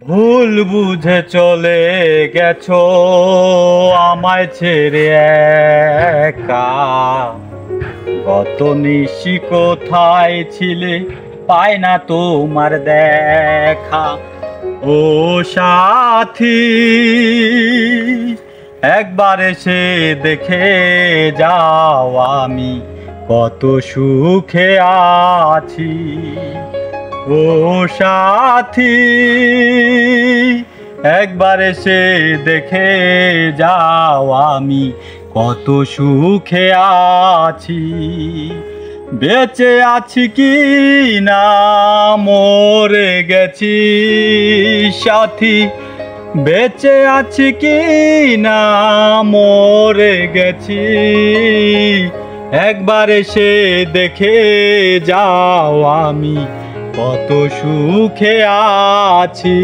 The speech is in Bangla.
ভুল বুঝে চলে গেছো আমায় ছেড়ে একা। গত নিশি কোথায় ছিলে, পায় না তোমার দেখা। ও সাথী, একবার এসে দেখে যাও আমি কত সুখে আছি। ও সাথী, একবার এসে দেখে যাও আমি কত সুখে আছি। বেঁচে আছি কি না মরে গেছি সাথী, বেঁচে আছি কি না মরে গেছি। একবার এসে দেখে যাও আমি কত সুখে আছি।